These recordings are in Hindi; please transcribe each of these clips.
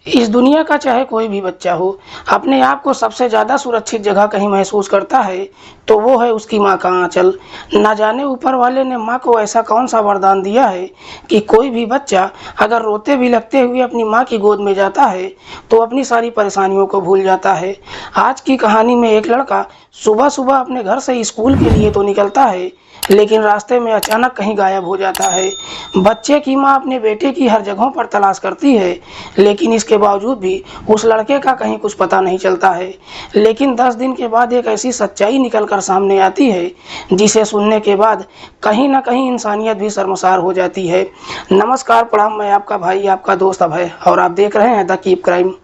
इस दुनिया का चाहे कोई भी बच्चा हो, अपने आप को सबसे ज़्यादा सुरक्षित जगह कहीं महसूस करता है तो वो है उसकी माँ का आंचल। ना जाने ऊपर वाले ने माँ को ऐसा कौन सा वरदान दिया है कि कोई भी बच्चा अगर रोते बिलखते हुए अपनी माँ की गोद में जाता है तो अपनी सारी परेशानियों को भूल जाता है। आज की कहानी में एक लड़का सुबह सुबह अपने घर से स्कूल के लिए तो निकलता है, लेकिन रास्ते में अचानक कहीं गायब हो जाता है। बच्चे की माँ अपने बेटे की हर जगहों पर तलाश करती है, लेकिन इसके बावजूद भी उस लड़के का कहीं कुछ पता नहीं चलता है। लेकिन 10 दिन के बाद एक ऐसी सच्चाई निकल कर सामने आती है जिसे सुनने के बाद कहीं ना कहीं इंसानियत भी शर्मसार हो जाती है। नमस्कार, प्रणाम, मैं आपका भाई, आपका दोस्त अभय, और आप देख रहे हैं द कीप क्राइम।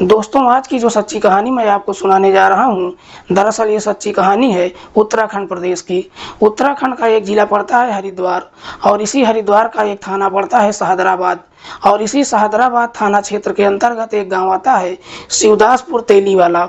दोस्तों, आज की जो सच्ची कहानी मैं आपको सुनाने जा रहा हूँ, दरअसल ये सच्ची कहानी है उत्तराखंड प्रदेश की। उत्तराखंड का एक जिला पड़ता है हरिद्वार, और इसी हरिद्वार का एक थाना पड़ता है सहदराबाद, और इसी सहदराबाद थाना क्षेत्र के अंतर्गत एक गांव आता है शिवदासपुर तेलीवाला।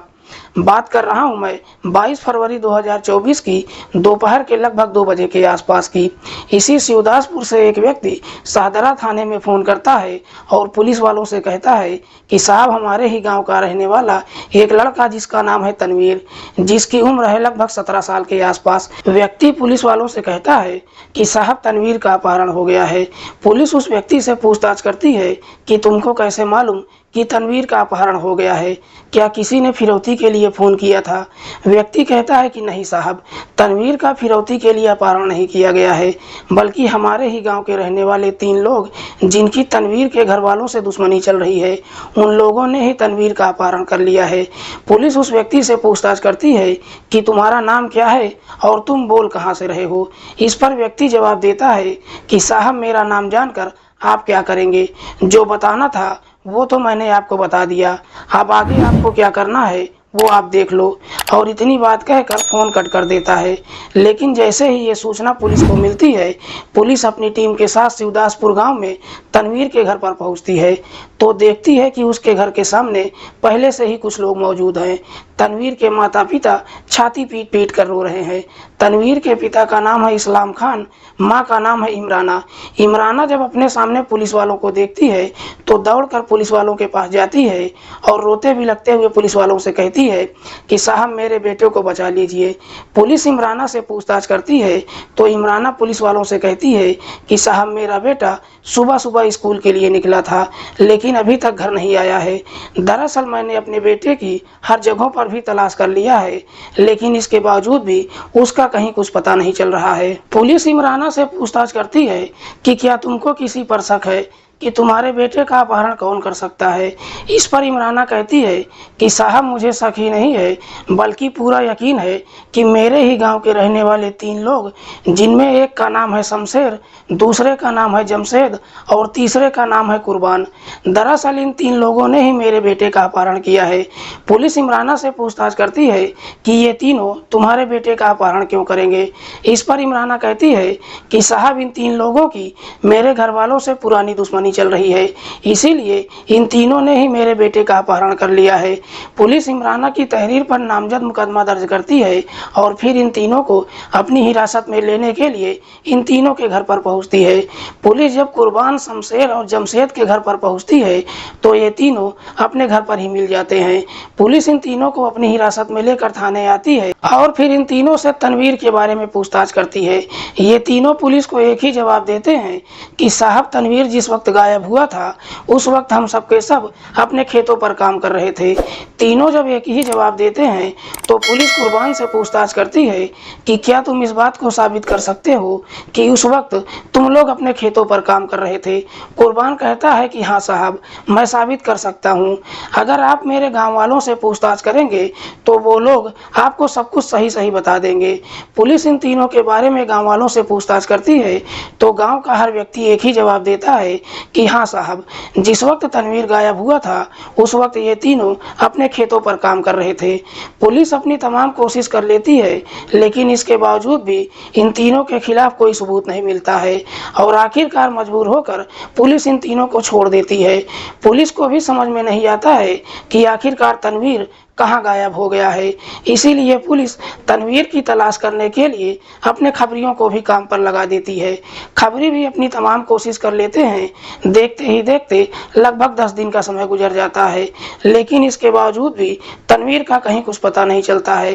बात कर रहा हूं मैं 22 फरवरी 2024 की दोपहर के लगभग 2 बजे के आसपास की। इसी शिवदासपुर से एक व्यक्ति सादरा थाने में फ़ोन करता है और पुलिस वालों से कहता है कि साहब, हमारे ही गांव का रहने वाला एक लड़का जिसका नाम है तनवीर, जिसकी उम्र है लगभग 17 साल के आसपास। व्यक्ति पुलिस वालों से कहता है कि साहब, तनवीर का अपहरण हो गया है। पुलिस उस व्यक्ति से पूछताछ करती है कि तुमको कैसे मालूम कि तनवीर का अपहरण हो गया है? क्या किसी ने फिरौती के लिए फ़ोन किया था? व्यक्ति कहता है कि नहीं साहब, तनवीर का फिरौती के लिए अपहरण नहीं किया गया है, बल्कि हमारे ही गांव के रहने वाले 3 लोग जिनकी तनवीर के घर वालों से दुश्मनी चल रही है, उन लोगों ने ही तनवीर का अपहरण कर लिया है। पुलिस उस व्यक्ति से पूछताछ करती है कि तुम्हारा नाम क्या है और तुम बोल कहाँ से रहे हो? इस पर व्यक्ति जवाब देता है कि साहब, मेरा नाम जानकर आप क्या करेंगे? जो बताना था वो तो मैंने आपको बता दिया, अब आगे आपको क्या करना है वो आप देख लो। और इतनी बात कहकर फ़ोन कट कर देता है। लेकिन जैसे ही ये सूचना पुलिस को मिलती है, पुलिस अपनी टीम के साथ शिवदासपुर गांव में तनवीर के घर पर पहुंचती है तो देखती है कि उसके घर के सामने पहले से ही कुछ लोग मौजूद हैं। तनवीर के माता पिता छाती पीट पीट कर रो रहे हैं। तनवीर के पिता का नाम है इस्लाम खान, माँ का नाम है इमराना। इमराना जब अपने सामने पुलिस वालों को देखती है तो दौड़कर पुलिस वालों के पास जाती है और रोते बिलखते हुए पुलिस वालों से कहती है कि साहब, मेरे बेटे को बचा लीजिए। पुलिस इमराना से पूछताछ करती है तो इमराना पुलिस वालों से कहती है कि साहब, मेरा बेटा सुबह सुबह स्कूल के लिए निकला था, लेकिन अभी तक घर नहीं आया है। दरअसल मैंने अपने बेटे की हर जगहों पर भी तलाश कर लिया है, लेकिन इसके बावजूद भी उसका कहीं कुछ पता नहीं चल रहा है। पुलिस इमराना से पूछताछ करती है कि क्या तुमको किसी पर शक है कि तुम्हारे बेटे का अपहरण कौन कर सकता है? इस पर इमराना कहती है कि साहब, मुझे शक ही नहीं है, बल्कि पूरा यकीन है कि मेरे ही गांव के रहने वाले 3 लोग, जिनमें एक का नाम है शमशेर, दूसरे का नाम है जमशेद और तीसरे का नाम है कुर्बान, दरअसल इन 3 लोगों ने ही मेरे बेटे का अपहरण किया है। पुलिस इमराना से पूछताछ करती है कि ये तीनों तुम्हारे बेटे का अपहरण क्यों करेंगे? इस पर इमराना कहती है कि साहब, इन 3 लोगों की मेरे घर वालों से पुरानी दुश्मनी चल रही है, इसीलिए इन तीनों ने ही मेरे बेटे का अपहरण कर लिया है। पुलिस इमराना की तहरीर पर नामजद मुकदमा दर्ज करती है और फिर इन तीनों को अपनी हिरासत में लेने के लिए इन तीनों के घर पर पहुंचती है। पुलिस जब कुर्बान, शमशेर और जमशेद के घर पर पहुंचती है तो ये तीनों अपने घर पर ही मिल जाते हैं। पुलिस इन तीनों को अपनी हिरासत में लेकर थाने आती है और फिर इन तीनों से तनवीर के बारे में पूछताछ करती है। ये तीनों पुलिस को एक ही जवाब देते हैं कि साहब, तनवीर जिस वक्त गायब हुआ था उस वक्त हम सबके सब अपने खेतों पर काम कर रहे थे। तीनों जब एक ही जवाब देते हैं तो पुलिस कुर्बान से पूछताछ करती है कि क्या तुम इस बात को साबित कर सकते हो कि उस वक्त तुम लोग अपने खेतों पर काम कर रहे थे? कुर्बान कहता है कि हाँ साहब, मैं साबित कर सकता हूँ। अगर आप मेरे गाँव वालों से पूछताछ करेंगे तो वो लोग आपको सब कुछ सही सही बता देंगे। पुलिस इन तीनों के बारे में गाँव वालों से पूछताछ करती है तो गाँव का हर व्यक्ति एक ही जवाब देता है कि हाँ साहब, जिस वक्त तनवीर गायब हुआ था उस वक्त ये तीनों अपने खेतों पर काम कर रहे थे। पुलिस अपनी तमाम कोशिश कर लेती है, लेकिन इसके बावजूद भी इन तीनों के खिलाफ कोई सबूत नहीं मिलता है और आखिरकार मजबूर होकर पुलिस इन तीनों को छोड़ देती है। पुलिस को भी समझ में नहीं आता है कि आखिरकार तनवीर कहाँ गायब हो गया है। इसीलिए पुलिस तनवीर की तलाश करने के लिए अपने खबरियों को भी काम पर लगा देती है। खबरी भी अपनी तमाम कोशिश कर लेते हैं। देखते ही देखते लगभग 10 दिन का समय गुजर जाता है, लेकिन इसके बावजूद भी तनवीर का कहीं कुछ पता नहीं चलता है।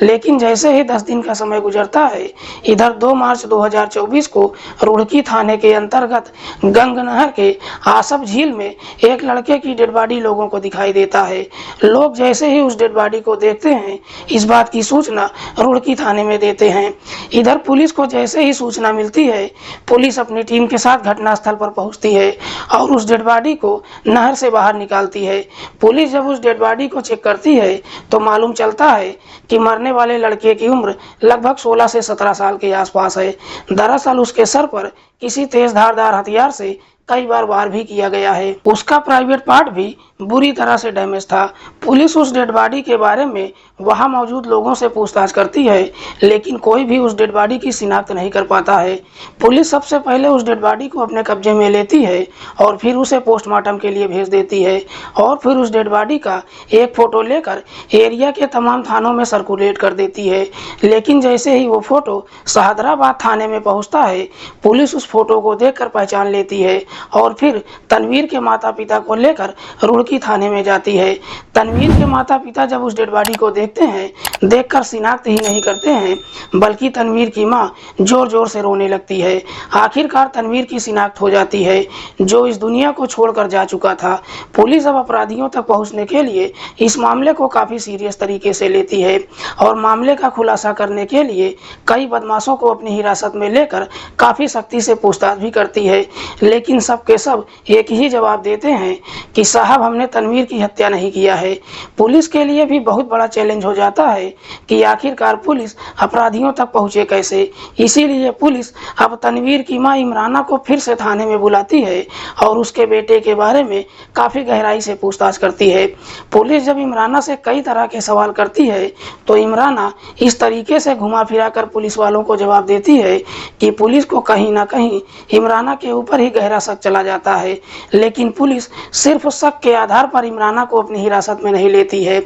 लेकिन जैसे ही 10 दिन का समय गुजरता है, इधर 2 मार्च 2024 को रुड़की थाने के अंतर्गत गंग नहर के आसप झील में एक लड़के की डेड बॉडी लोगों को दिखाई देता है। लोग जैसे ही उस डेड बॉडी को देखते हैं, इस बात की सूचना रुड़की थाने में देते हैं। इधर पुलिस को जैसे ही सूचना मिलती है, पुलिस अपनी टीम के साथ घटनास्थल पर पहुंचती है और उस डेड बॉडी को नहर से बाहर निकालती है। पुलिस जब उस डेड बॉडी को चेक करती है तो मालूम चलता है कि मरने वाले लड़के की उम्र लगभग 16 से 17 साल के आसपास है। दरअसल उसके सर पर किसी तेज धारदार हथियार से कई बार वार भी किया गया है। उसका प्राइवेट पार्ट भी बुरी तरह से डैमेज था। पुलिस उस डेड बॉडी के बारे में वहां मौजूद लोगों से पूछताछ करती है, लेकिन कोई भी उस डेड बॉडी की शिनाख्त नहीं कर पाता है। पुलिस सबसे पहले उस डेड बॉडी को अपने कब्जे में लेती है और फिर उसे पोस्टमार्टम के लिए भेज देती है और फिर उस डेड बॉडी का एक फोटो लेकर एरिया के तमाम थानों में सर्कुलेट कर देती है। लेकिन जैसे ही वो फोटो शहादराबाद थाने में पहुंचता है, पुलिस उस फोटो को देखकर पहचान लेती है और फिर तनवीर के माता पिता को लेकर रुड़की थाने में जाती है। तनवीर के माता पिता जब उस डेड बॉडी को देखते हैं, देखकर शिनाख्त ही नहीं करते हैं, बल्कि तनवीर की मां जोर जोर से रोने लगती है। आखिरकार तनवीर की शिनाख्त हो जाती है, जो इस दुनिया को छोड़कर जा चुका था। पुलिस अब अपराधियों तक पहुंचने के लिए इस मामले को काफी सीरियस तरीके से लेती है और मामले का खुलासा करने के लिए कई बदमाशों को अपनी हिरासत में लेकर काफी सख्ती से पूछताछ भी करती है। लेकिन सबके सब एक ही जवाब देते हैं कि साहब, हमने तनवीर की हत्या नहीं किया है। पुलिस के लिए भी बहुत बड़ा चैलेंज हो जाता है कि आखिरकार पुलिस अपराधियों तक पहुंचे कैसे। इसीलिए पुलिस अब तनवीर की मां इमराना को फिर से थाने में बुलाती है और उसके बेटे के बारे में काफी गहराई से पूछताछ करती है। पुलिस जब इमराना से कई तरह के सवाल करती है तो इमराना इस तरीके से घुमा फिरा कर पुलिस वालों को जवाब देती है कि पुलिस को कहीं ना कहीं इमराना के ऊपर ही गहरा शक चला जाता है। लेकिन पुलिस सिर्फ शक के आधार पर इमराना को अपनी हिरासत में नहीं लेती है।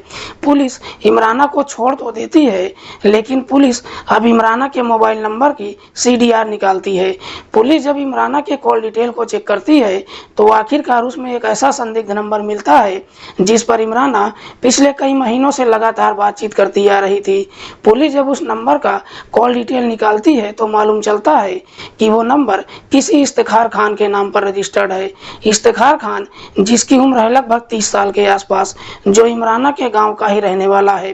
पुलिस इमराना को छोड़ तो देती है, लेकिन पुलिस अब इमराना के मोबाइल नंबर की CDR निकालती है। पुलिस जब इमराना के कॉल डिटेल को चेक करती है तो आखिरकार उसमें एक ऐसा संदिग्ध नंबर मिलता है जिस पर इमराना पिछले कई महीनों से लगातार बातचीत करती आ रही थी। पुलिस जब उस नंबर का कॉल डिटेल निकालती है तो मालूम चलता है कि वो नंबर किसी इफ्तिखार खान के नाम पर रजिस्टर्ड है। इफ्तिखार खान, जिसकी उम्र है लगभग 30 साल के आसपास, जो इमराना के गांव का ही रहने वाला है।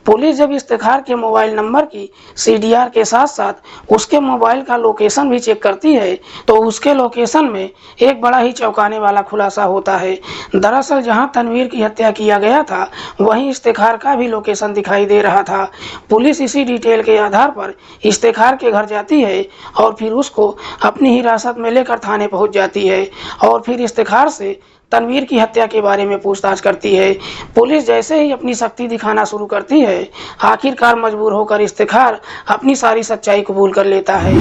पुलिस जब इफ्तिखार के मोबाइल नंबर की CDR के साथ साथ उसके मोबाइल का लोकेशन भी चेक करती है तो उसके लोकेशन में एक बड़ा ही चौंकाने वाला खुलासा होता है। दरअसल जहां तनवीर की हत्या किया गया था, वहीं इफ्तिखार का भी लोकेशन दिखाई दे रहा था। पुलिस इसी डिटेल के आधार पर इफ्तिखार के घर जाती है और फिर उसको अपनी हिरासत में लेकर थाने पहुंच जाती है और फिर इफ्तिखार से तनवीर की हत्या के बारे में पूछताछ करती है। पुलिस जैसे ही अपनी शक्ति दिखाना शुरू करती है, आखिरकार मजबूर होकर इफ्तिखार अपनी सारी सच्चाई कबूल कर लेता है।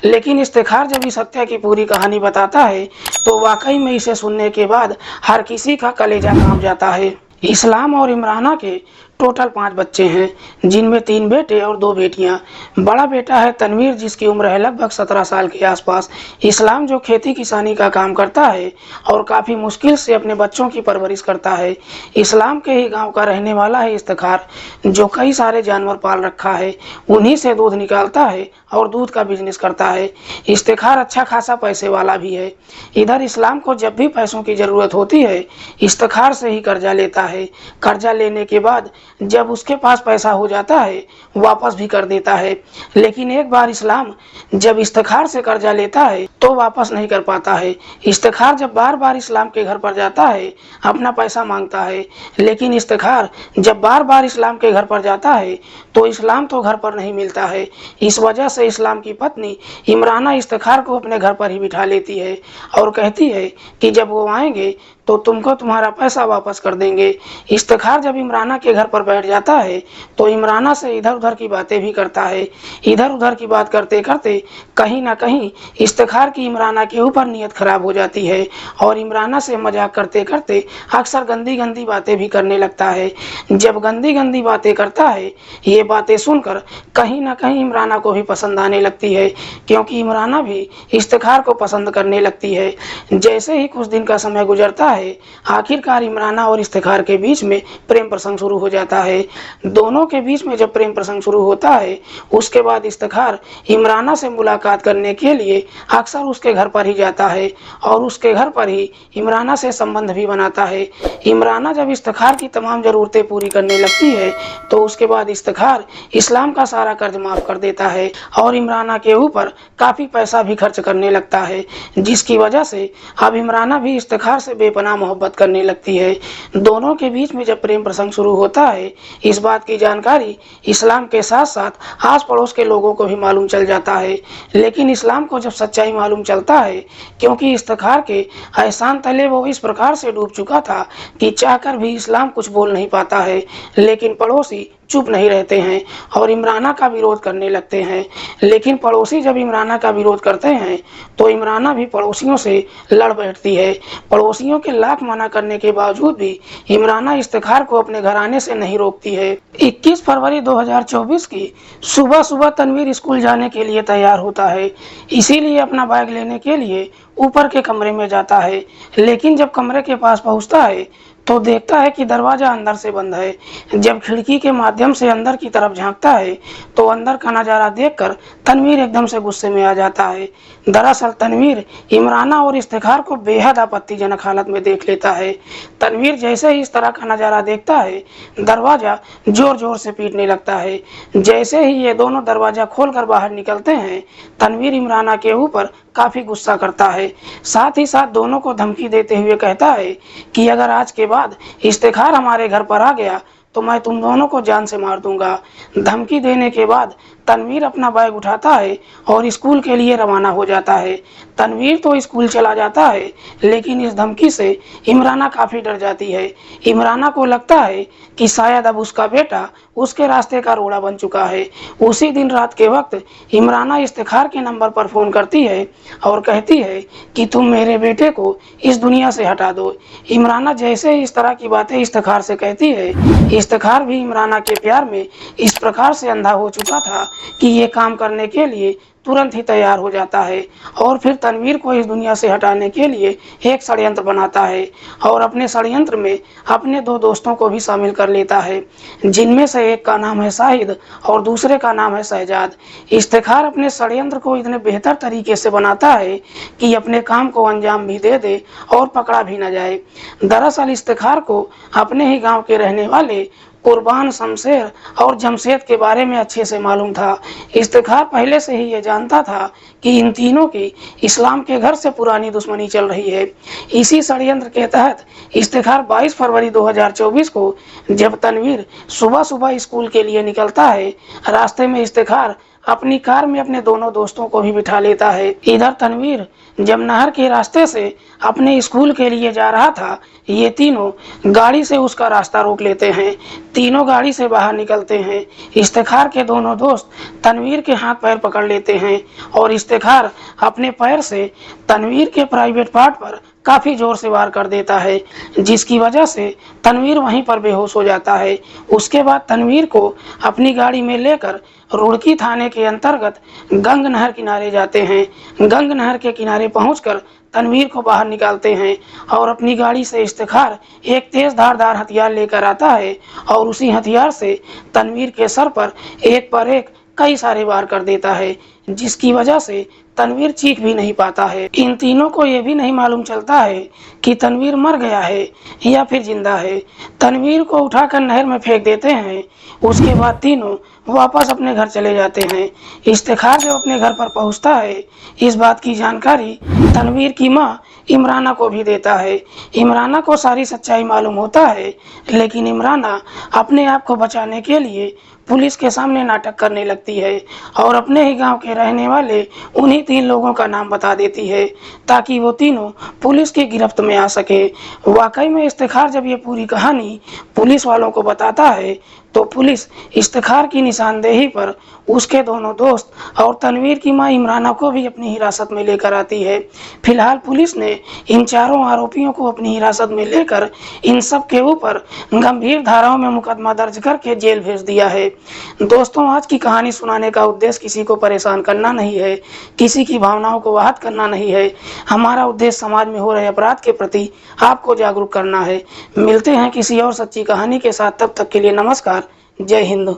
लेकिन इफ्तिखार जब इस हत्या की पूरी कहानी बताता है तो वाकई में इसे सुनने के बाद हर किसी का कलेजा कांप जाता है। इस्लाम और इमराना के टोटल 5 बच्चे हैं, जिनमें 3 बेटे और 2 बेटियां। बड़ा बेटा है तनवीर, जिसकी उम्र है लगभग 17 साल के आसपास। इस्लाम जो खेती किसानी का काम करता है और काफ़ी मुश्किल से अपने बच्चों की परवरिश करता है। इस्लाम के ही गांव का रहने वाला है इफ्तिखार, जो कई सारे जानवर पाल रखा है, उन्हीं से दूध निकालता है और दूध का बिजनेस करता है। इफ्तिखार अच्छा खासा पैसे वाला भी है। इधर इस्लाम को जब भी पैसों की ज़रूरत होती है, इफ्तिखार से ही कर्जा लेता है। कर्जा लेने के बाद जब उसके पास पैसा हो जाता है, वापस भी कर देता है। लेकिन एक बार इस्लाम जब इफ्तिखार से कर्जा लेता है तो वापस नहीं कर पाता है। इफ्तिखार जब बार बार इस्लाम के घर पर जाता है, अपना पैसा मांगता है, लेकिन इफ्तिखार जब बार बार इस्लाम के घर पर जाता है तो इस्लाम तो घर पर नहीं मिलता है। इस वजह से इस्लाम की पत्नी इमराना इफ्तिखार को अपने घर पर ही बिठा लेती है और कहती है कि जब वो आएंगे तो तुमको तुम्हारा पैसा वापस कर देंगे। इफ्तिखार जब इमराना के घर पर बैठ जाता है तो इमराना से इधर उधर की बातें भी करता है। इधर उधर की बात करते करते कहीं ना कहीं इफ्तिखार इफ्तिखार की इमराना के ऊपर नीयत खराब हो जाती है और इमराना से मजाक करते करते अक्सर गंदी गंदी बातें भी करने लगता है। जब गंदी गंदी बातें करता है, ये बातें सुनकर कहीं ना कहीं इमराना को भी पसंद आने लगती है, क्योंकि इमराना भी इफ्तिखार को पसंद करने लगती है। जैसे ही कुछ दिन का समय गुजरता है, आखिरकार इमराना और इफ्तिखार के बीच में प्रेम प्रसंग शुरू हो जाता है। दोनों के बीच में जब प्रेम प्रसंग शुरू होता है, उसके बाद इफ्तिखार इमराना से मुलाकात करने के लिए अक्सर उसके घर पर ही जाता है और उसके घर पर ही इमराना से संबंध भी बनाता है। इमराना जब इफ्तिखार की तमाम ज़रूरतें पूरी करने लगती है, तो उसके बाद इफ्तिखार इस्लाम का सारा कर्ज माफ़ कर देता है और इमराना के ऊपर काफ़ी पैसा भी खर्च करने लगता है, जिसकी वजह से अब इमराना भी इफ्तिखार से बेपनाह मोहब्बत करने लगती है। दोनों के बीच में जब प्रेम प्रसंग शुरू होता है, इस बात की जानकारी इस्लाम के साथ साथ आस पड़ोस के लोगों को भी मालूम चल जाता है। लेकिन इस्लाम को जब सच्चाई मालूम चलता है, क्योंकि इफ्तिखार के एहसान तले वो इस प्रकार से डूब चुका था कि चाहकर भी इस्लाम कुछ बोल नहीं पाता है, लेकिन पड़ोसी चुप नहीं रहते हैं और इमराना का विरोध करने लगते हैं। लेकिन पड़ोसी जब इमराना का विरोध करते हैं, तो इमराना भी पड़ोसियों से लड़ बैठती है। पड़ोसियों के लाख मना करने के बावजूद भी इमराना इफ्तिखार को अपने घर आने से नहीं रोकती है। 21 फरवरी 2024 की सुबह सुबह तनवीर स्कूल जाने के लिए तैयार होता है, इसीलिए अपना बैग लेने के लिए ऊपर के कमरे में जाता है। लेकिन जब कमरे के पास पहुंचता है, तो देखता है कि दरवाजा अंदर से बंद है। जब खिड़की के माध्यम से अंदर की तरफ झांकता है, तो अंदर का नज़ारा देखकर तनवीर एकदम से गुस्से में आ जाता है। दरअसल तनवीर इमराना और इफ्तिखार को बेहद आपत्तिजनक हालत में देख लेता है। तनवीर जैसे ही इस तरह का नज़ारा देखता है, दरवाजा जोर जोर से पीटने लगता है। जैसे ही ये दोनों दरवाजा खोलकर बाहर निकलते हैं, तनवीर इमराना के ऊपर काफ़ी गुस्सा करता है। साथ ही साथ दोनों को धमकी देते हुए कहता है कि अगर आज के बाद इफ्तिखार हमारे घर पर आ गया, तो मैं तुम दोनों को जान से मार दूंगा। धमकी देने के बाद तनवीर अपना बैग उठाता है और स्कूल के लिए रवाना हो जाता है। तनवीर तो स्कूल चला जाता है, लेकिन इस धमकी से इमराना काफ़ी डर जाती है। इमराना को लगता है कि शायद अब उसका बेटा उसके रास्ते का रोड़ा बन चुका है। उसी दिन रात के वक्त इमराना इफ्तिखार के नंबर पर फ़ोन करती है और कहती है कि तुम मेरे बेटे को इस दुनिया से हटा दो। इमराना जैसे ही इस तरह की बातें इफ्तिखार से कहती है, इफ्तिखार भी इमराना के प्यार में इस प्रकार से अंधा हो चुका था कि ये काम करने के लिए तुरंत ही तैयार हो जाता है और फिर तनवीर को इस दुनिया से हटाने के लिए एक षड्यंत्र बनाता है और अपने षड्यंत्र में अपने दो दोस्तों को भी शामिल कर लेता है, जिनमें से एक का नाम है शाहिद और दूसरे का नाम है शहजाद। इफ्तिखार अपने षड्यंत्र को इतने बेहतर तरीके से बनाता है कि अपने काम को अंजाम भी दे दे और पकड़ा भी न जाए। दरअसल इफ्तिखार को अपने ही गाँव के रहने वाले कुर्बान, शमशेर और जमशेद के बारे में अच्छे से मालूम था। इफ्तिखार पहले से ही ये जानता था कि इन तीनों की इस्लाम के घर से पुरानी दुश्मनी चल रही है। इसी षड्यंत्र के तहत इफ्तिखार 22 फरवरी 2024 को जब तनवीर सुबह सुबह स्कूल के लिए निकलता है, रास्ते में इफ्तिखार अपनी कार में अपने दोनों दोस्तों को भी बिठा लेता है। इधर तनवीर जब नहर के रास्ते से अपने स्कूल के लिए जा रहा था, ये तीनों गाड़ी से उसका रास्ता रोक लेते हैं। तीनों गाड़ी से बाहर निकलते हैं। इफ्तिखार के दोनों दोस्त तनवीर के हाथ पैर पकड़ लेते हैं और इफ्तिखार अपने पैर से तनवीर के प्राइवेट पार्ट पर काफ़ी जोर से वार कर देता है, जिसकी वजह से तनवीर वहीं पर बेहोश हो जाता है। उसके बाद तनवीर को अपनी गाड़ी में लेकर रुड़की थाने के अंतर्गत गंग नहर किनारे जाते हैं। गंग नहर के किनारे पहुंचकर तनवीर को बाहर निकालते हैं और अपनी गाड़ी से इफ्तिखार एक तेज धारदार हथियार लेकर आता है और उसी हथियार से तनवीर के सर पर एक कई सारे वार कर देता है, जिसकी वजह से तनवीर चीख भी नहीं पाता है। इन तीनों को ये भी नहीं मालूम चलता है कि तनवीर मर गया है या फिर जिंदा है। तनवीर को उठाकर नहर में फेंक देते हैं। उसके बाद तीनों वापस अपने घर चले जाते हैं। इफ्तिखार जब अपने घर पर पहुंचता है, इस बात की जानकारी तनवीर की माँ इमराना को भी देता है। इमराना को सारी सच्चाई मालूम होता है, लेकिन इमराना अपने आप को बचाने के लिए पुलिस के सामने नाटक करने लगती है और अपने ही गांव के रहने वाले उन्हीं 3 लोगों का नाम बता देती है ताकि वो तीनों पुलिस की गिरफ्त में आ सके। वाकई में इफ्तिखार जब ये पूरी कहानी पुलिस वालों को बताता है तो पुलिस इफ्तिखार की निशानदेही पर उसके दोनों दोस्त और तनवीर की मां इमराना को भी अपनी हिरासत में लेकर आती है। फिलहाल पुलिस ने इन चारों आरोपियों को अपनी हिरासत में लेकर इन सब के ऊपर गंभीर धाराओं में मुकदमा दर्ज करके जेल भेज दिया है। दोस्तों, आज की कहानी सुनाने का उद्देश्य किसी को परेशान करना नहीं है, किसी की भावनाओं को आहत करना नहीं है। हमारा उद्देश्य समाज में हो रहे अपराध के प्रति आपको जागरूक करना है। मिलते हैं किसी और सच्ची कहानी के साथ, तब तक के लिए नमस्कार। जय हिंद।